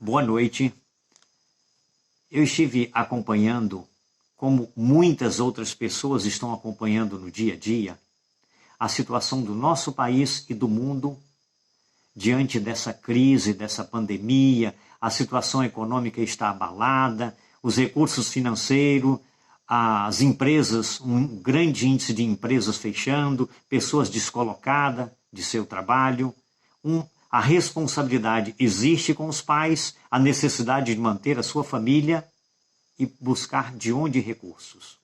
Boa noite. Eu estive acompanhando, como muitas outras pessoas estão acompanhando no dia a dia, a situação do nosso país e do mundo diante dessa crise, dessa pandemia. A situação econômica está abalada, os recursos financeiros, as empresas, um grande índice de empresas fechando, pessoas descolocadas de seu trabalho. A responsabilidade existe com os pais, a necessidade de manter a sua família e buscar de onde recursos.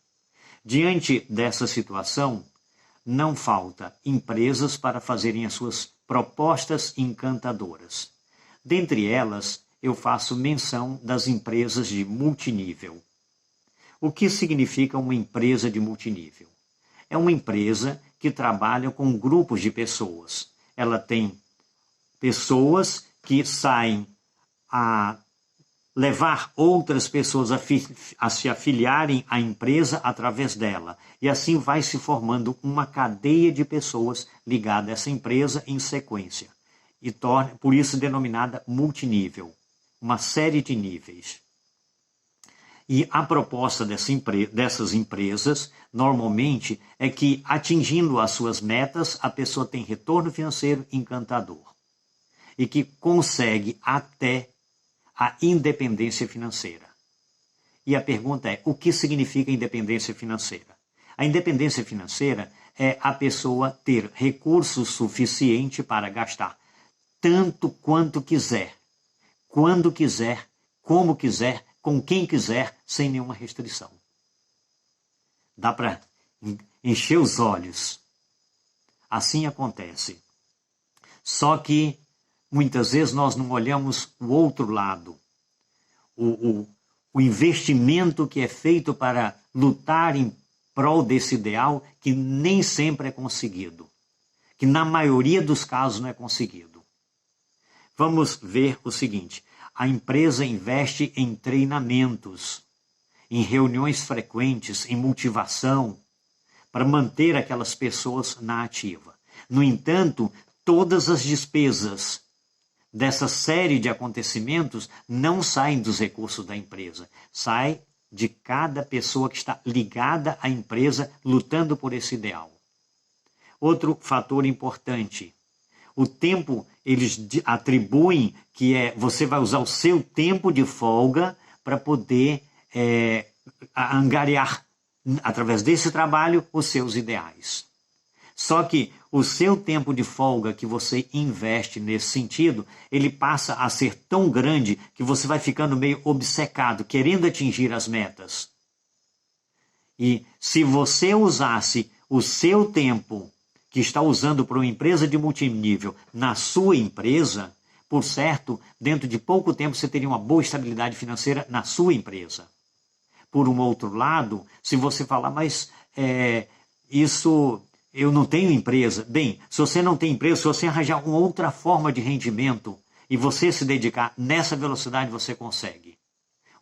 Diante dessa situação, não falta empresas para fazerem as suas propostas encantadoras. Dentre elas, eu faço menção das empresas de multinível. O que significa uma empresa de multinível? É uma empresa que trabalha com grupos de pessoas. Ela tem pessoas que saem a levar outras pessoas a se afiliarem à empresa através dela. E assim vai se formando uma cadeia de pessoas ligadas a essa empresa em sequência. E por isso denominada multinível. Uma série de níveis. E a proposta dessas empresas, normalmente, é que, atingindo as suas metas, a pessoa tem retorno financeiro encantador. E que consegue até a independência financeira. E a pergunta é, o que significa independência financeira? A independência financeira é a pessoa ter recursos suficientes para gastar tanto quanto quiser, quando quiser, como quiser, com quem quiser, sem nenhuma restrição. Dá para encher os olhos. Assim acontece. Só que muitas vezes nós não olhamos o outro lado. O investimento que é feito para lutar em prol desse ideal que nem sempre é conseguido. Que na maioria dos casos não é conseguido. Vamos ver o seguinte. A empresa investe em treinamentos, em reuniões frequentes, em motivação, para manter aquelas pessoas na ativa. No entanto, todas as despesas dessa série de acontecimentos não saem dos recursos da empresa, sai de cada pessoa que está ligada à empresa lutando por esse ideal. Outro fator importante, o tempo eles atribuem que você vai usar o seu tempo de folga para poder angariar, através desse trabalho, os seus ideais. Só que o seu tempo de folga que você investe nesse sentido, ele passa a ser tão grande que você vai ficando meio obcecado, querendo atingir as metas. E se você usasse o seu tempo que está usando para uma empresa de multinível na sua empresa, por certo, dentro de pouco tempo você teria uma boa estabilidade financeira na sua empresa. Por um outro lado, se você falar, mas isso... eu não tenho empresa. Bem, se você não tem empresa, se você arranjar uma outra forma de rendimento e você se dedicar nessa velocidade, você consegue.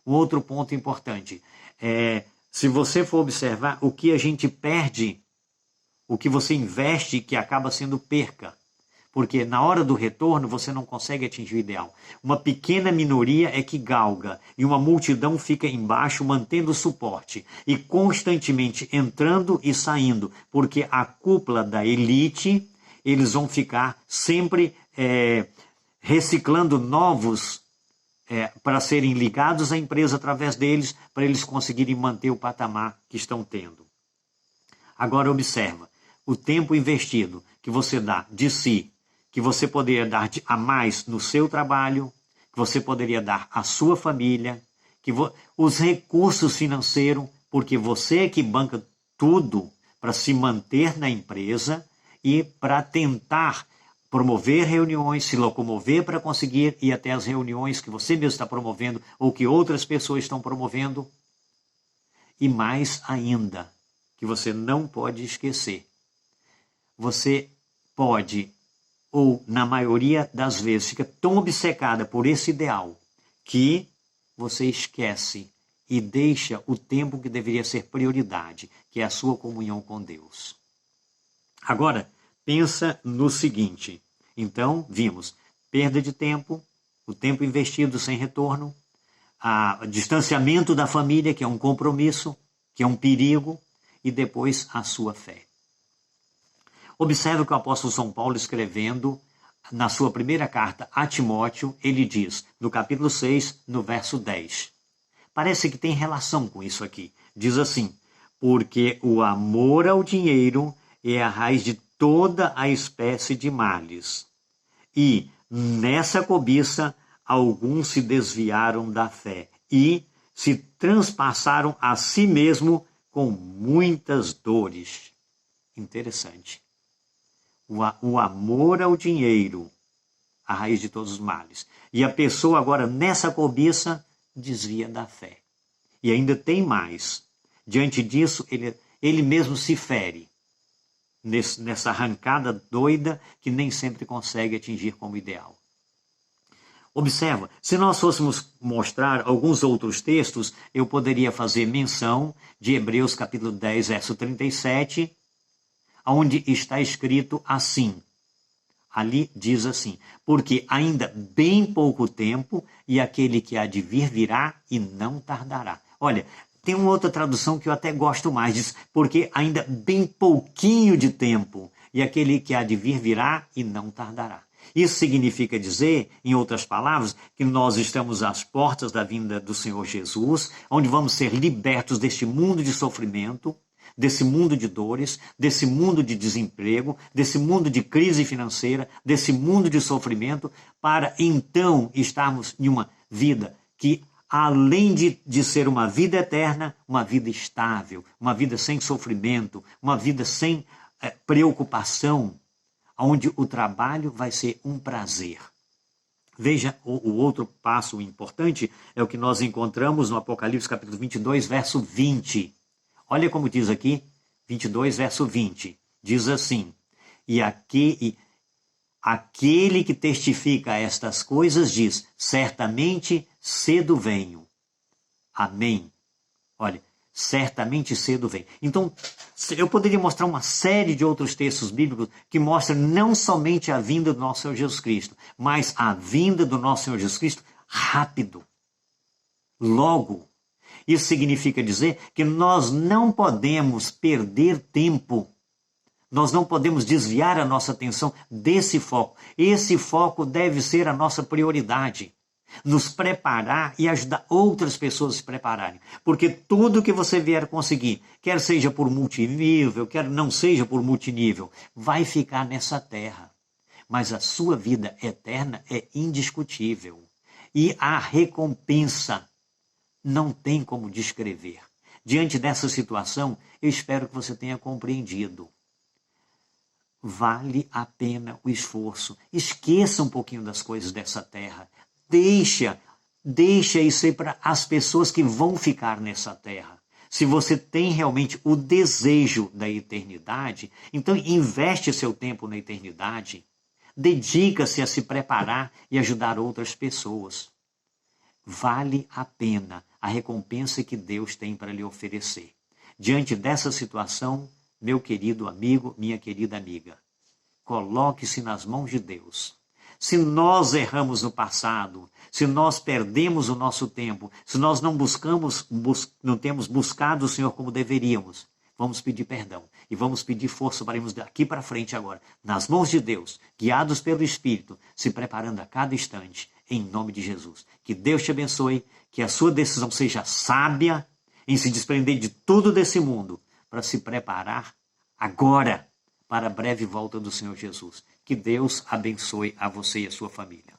Um outro ponto importante se você for observar o que a gente perde, o que você investe que acaba sendo perca. Porque na hora do retorno você não consegue atingir o ideal. Uma pequena minoria é que galga e uma multidão fica embaixo mantendo o suporte e constantemente entrando e saindo, porque a cúpula da elite, eles vão ficar sempre reciclando novos para serem ligados à empresa através deles, para eles conseguirem manter o patamar que estão tendo. Agora observa, o tempo investido que você dá de si, que você poderia dar a mais no seu trabalho, que você poderia dar à sua família, os recursos financeiros, porque você é que banca tudo para se manter na empresa e para tentar promover reuniões, se locomover para conseguir ir até as reuniões que você mesmo está promovendo ou que outras pessoas estão promovendo. E mais ainda, que você não pode esquecer. Você pode, ou na maioria das vezes, fica tão obcecada por esse ideal que você esquece e deixa o tempo que deveria ser prioridade, que é a sua comunhão com Deus. Agora, pensa no seguinte. Então, vimos perda de tempo, o tempo investido sem retorno, o distanciamento da família, que é um compromisso, que é um perigo, e depois a sua fé. Observe que o apóstolo São Paulo, escrevendo na sua primeira carta a Timóteo, ele diz, no capítulo 6, no verso 10. Parece que tem relação com isso aqui. Diz assim, porque o amor ao dinheiro é a raiz de toda a espécie de males. E, nessa cobiça, alguns se desviaram da fé e se transpassaram a si mesmo com muitas dores. Interessante. O amor ao dinheiro, a raiz de todos os males. E a pessoa agora, nessa cobiça, desvia da fé. E ainda tem mais. Diante disso, ele mesmo se fere. Nessa arrancada doida que nem sempre consegue atingir como ideal. Observa, se nós fôssemos mostrar alguns outros textos, eu poderia fazer menção de Hebreus capítulo 10, verso 37, onde está escrito assim. Ali diz assim, porque ainda bem pouco tempo e aquele que há de vir virá e não tardará. Olha, tem uma outra tradução que eu até gosto mais, diz, porque ainda bem pouquinho de tempo e aquele que há de vir virá e não tardará. Isso significa dizer, em outras palavras, que nós estamos às portas da vinda do Senhor Jesus, onde vamos ser libertos deste mundo de sofrimento, desse mundo de dores, desse mundo de desemprego, desse mundo de crise financeira, desse mundo de sofrimento, para então estarmos em uma vida que, além de ser uma vida eterna, uma vida estável, uma vida sem sofrimento, uma vida sem preocupação, onde o trabalho vai ser um prazer. Veja, o outro passo importante é o que nós encontramos no Apocalipse capítulo 22, verso 20. Olha como diz aqui, 22, verso 20. Diz assim, e aquele que testifica estas coisas diz, certamente cedo venho. Amém. Olha, certamente cedo vem. Então, eu poderia mostrar uma série de outros textos bíblicos que mostram não somente a vinda do nosso Senhor Jesus Cristo, mas a vinda do nosso Senhor Jesus Cristo rápido, logo. Isso significa dizer que nós não podemos perder tempo. Nós não podemos desviar a nossa atenção desse foco. Esse foco deve ser a nossa prioridade. Nos preparar e ajudar outras pessoas a se prepararem. Porque tudo que você vier conseguir, quer seja por multinível, quer não seja por multinível, vai ficar nessa terra. Mas a sua vida eterna é indiscutível. E a recompensa não tem como descrever. Diante dessa situação, eu espero que você tenha compreendido. Vale a pena o esforço. Esqueça um pouquinho das coisas dessa terra. Deixa isso aí para as pessoas que vão ficar nessa terra. Se você tem realmente o desejo da eternidade, então investe seu tempo na eternidade. Dedica-se a se preparar e ajudar outras pessoas. Vale a pena a recompensa que Deus tem para lhe oferecer. Diante dessa situação, meu querido amigo, minha querida amiga, coloque-se nas mãos de Deus. Se nós erramos no passado, se nós perdemos o nosso tempo, se nós não temos buscado o Senhor como deveríamos, vamos pedir perdão e vamos pedir força para irmos daqui para frente agora, nas mãos de Deus, guiados pelo Espírito, se preparando a cada instante, em nome de Jesus. Que Deus te abençoe, que a sua decisão seja sábia em se desprender de tudo desse mundo, para se preparar agora para a breve volta do Senhor Jesus. Que Deus abençoe a você e a sua família.